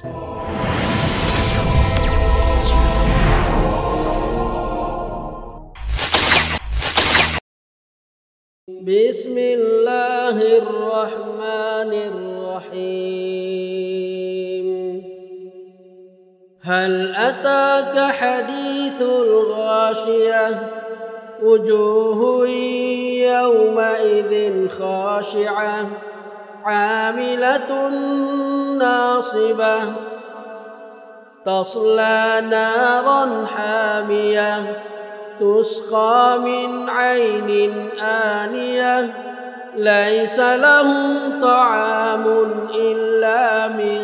Bismillahirrahmanirrahim. Hal ataka hadithul ghashiyah, wujuhun yawma idzin khashi'ah, 'amilatun nasibah, tasla naran hamiyah, tusqa min 'ainin aniyah, laisa lahum ta'amun illa min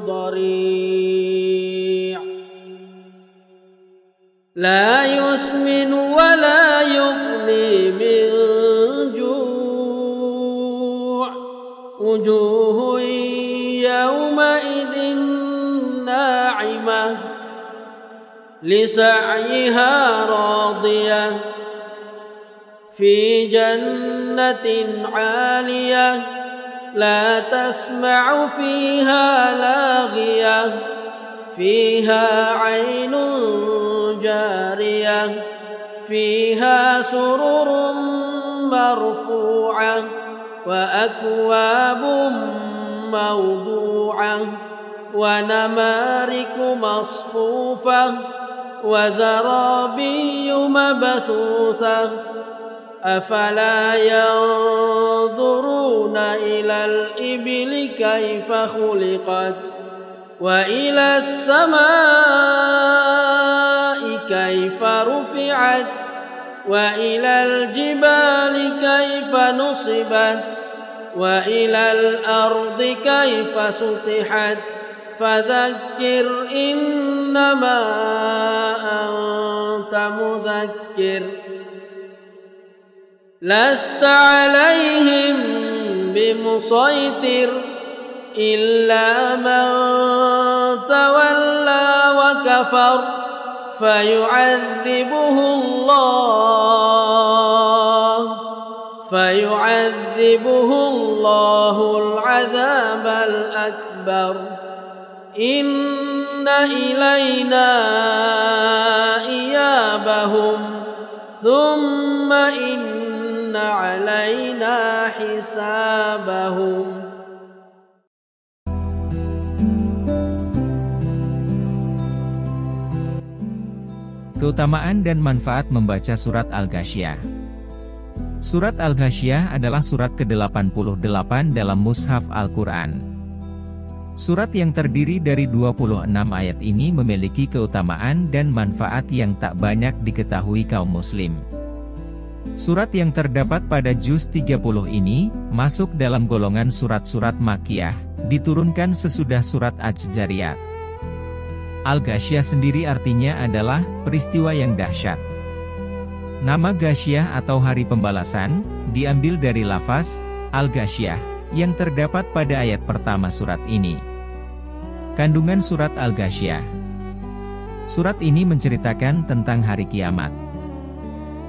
dhari', la yusminu wa la yughni min ju', wujuhun yawma idzin na'imah, lisa'yiha radiyah, fi jannatin 'aliyah, la tasma'u fiha laghiyah, fiha 'ainun jariyah, fiha sururun marfu'ah, wa akwabun mawdu'ah, wa namariku masfufah, wa zarabiyyu mabthuthah. أفلا ينظرون إلى الإبل كيف خلقت وإلى السماء كيف رفعت وإلى الجبال كيف نصبت وإلى الأرض كيف سطحت فذكر إنما أنت مذكر لست عليهم بمسيطر إلا من تولى وكفر فيعذبه الله العذاب الأكبر إن إلينا إيابهم ثم إن علينا حسابهم. Keutamaan dan manfaat membaca surat Al-Ghasyiyah. Surat Al-Ghasyiyah adalah surat ke-88 dalam Mushaf Al-Quran. Surat yang terdiri dari 26 ayat ini memiliki keutamaan dan manfaat yang tak banyak diketahui kaum muslim. Surat yang terdapat pada juz 30 ini, masuk dalam golongan surat-surat Makkiyah, diturunkan sesudah surat Adz-Dzariyat. Al-Ghasyiyah sendiri artinya adalah, peristiwa yang dahsyat. Nama Ghasyiyah atau hari pembalasan, diambil dari lafaz, Al-Ghasyiyah, yang terdapat pada ayat pertama surat ini. Kandungan surat Al-Ghasyiyah. Surat ini menceritakan tentang hari kiamat.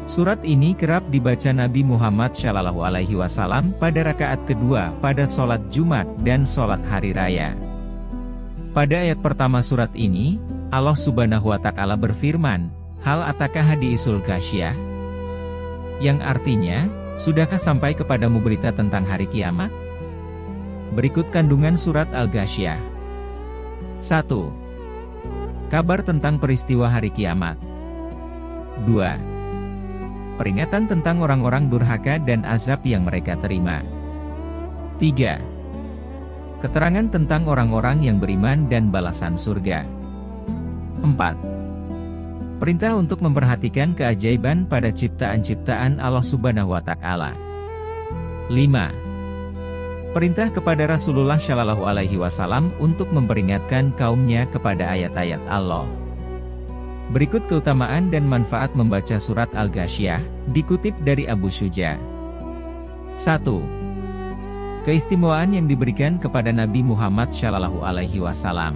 Surat ini kerap dibaca Nabi Muhammad SAW pada rakaat kedua pada sholat Jumat dan sholat hari raya. Pada ayat pertama surat ini, Allah Subhanahu wa Ta'ala berfirman, "Hal ataka hadisul Ghasyiyah?" Yang artinya, sudahkah sampai kepadamu berita tentang hari kiamat? Berikut kandungan surat Al-Ghasyiyah. 1. Kabar tentang peristiwa hari kiamat. 2. Peringatan tentang orang-orang durhaka dan azab yang mereka terima. 3. Keterangan tentang orang-orang yang beriman dan balasan surga. 4. Perintah untuk memperhatikan keajaiban pada ciptaan-ciptaan Allah Subhanahu wa Ta'ala. 5. Perintah kepada Rasulullah SAW untuk memperingatkan kaumnya kepada ayat-ayat Allah. Berikut keutamaan dan manfaat membaca surat Al-Ghasyiyah, dikutip dari Abu Syuja. 1. Keistimewaan yang diberikan kepada Nabi Muhammad SAW.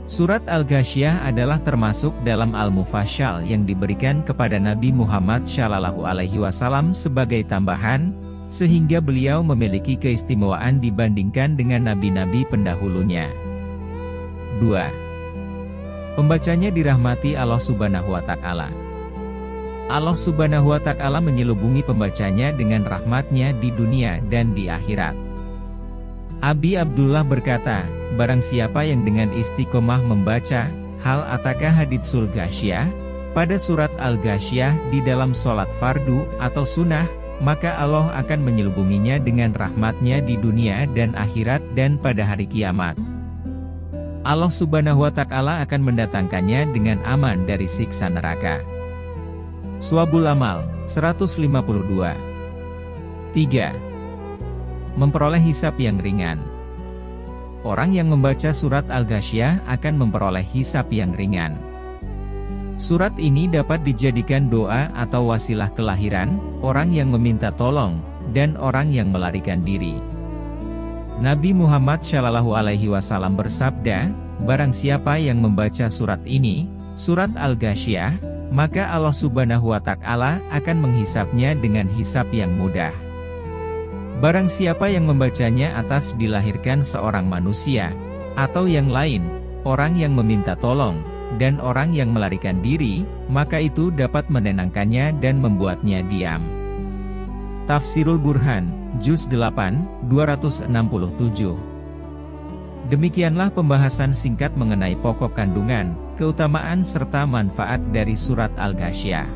Surat Al-Ghasyiyah adalah termasuk dalam Al-Mufassal yang diberikan kepada Nabi Muhammad SAW sebagai tambahan, sehingga beliau memiliki keistimewaan dibandingkan dengan nabi-nabi pendahulunya. 2. Pembacanya dirahmati Allah Subhanahu wa Ta'ala. Allah Subhanahu wa Ta'ala menyelubungi pembacanya dengan rahmatnya di dunia dan di akhirat. Abi Abdullah berkata, barang siapa yang dengan istiqomah membaca hal ataka haditsul ghasyiyah pada surat Al-Ghasyiyah di dalam sholat fardu atau sunnah, maka Allah akan menyelubunginya dengan rahmatnya di dunia dan akhirat dan pada hari kiamat. Allah Subhanahu wa Ta'ala akan mendatangkannya dengan aman dari siksa neraka. Suwabul Amal 152. 3. Memperoleh hisab yang ringan. Orang yang membaca surat Al-Ghasyiyah akan memperoleh hisab yang ringan. Surat ini dapat dijadikan doa atau wasilah kelahiran, orang yang meminta tolong, dan orang yang melarikan diri. Nabi Muhammad SAW bersabda, barang siapa yang membaca surat ini, surat Al-Ghasyiyah, maka Allah Subhanahu wa Ta'ala akan menghisapnya dengan hisap yang mudah. Barang siapa yang membacanya atas dilahirkan seorang manusia, atau yang lain, orang yang meminta tolong, dan orang yang melarikan diri, maka itu dapat menenangkannya dan membuatnya diam. Tafsirul Burhan, Juz 8, 267. Demikianlah pembahasan singkat mengenai pokok kandungan, keutamaan serta manfaat dari surat Al-Ghasyiyah.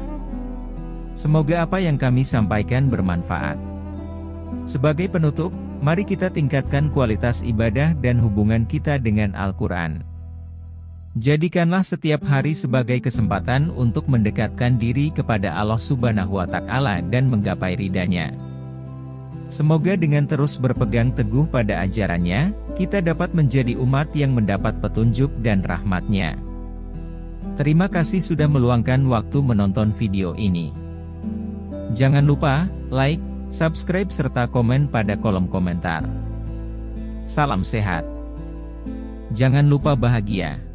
Semoga apa yang kami sampaikan bermanfaat. Sebagai penutup, mari kita tingkatkan kualitas ibadah dan hubungan kita dengan Al-Quran. Jadikanlah setiap hari sebagai kesempatan untuk mendekatkan diri kepada Allah Subhanahu wa Ta'ala dan menggapai ridha-Nya. Semoga dengan terus berpegang teguh pada ajarannya, kita dapat menjadi umat yang mendapat petunjuk dan rahmat-Nya. Terima kasih sudah meluangkan waktu menonton video ini. Jangan lupa, like, subscribe serta komen pada kolom komentar. Salam sehat. Jangan lupa bahagia.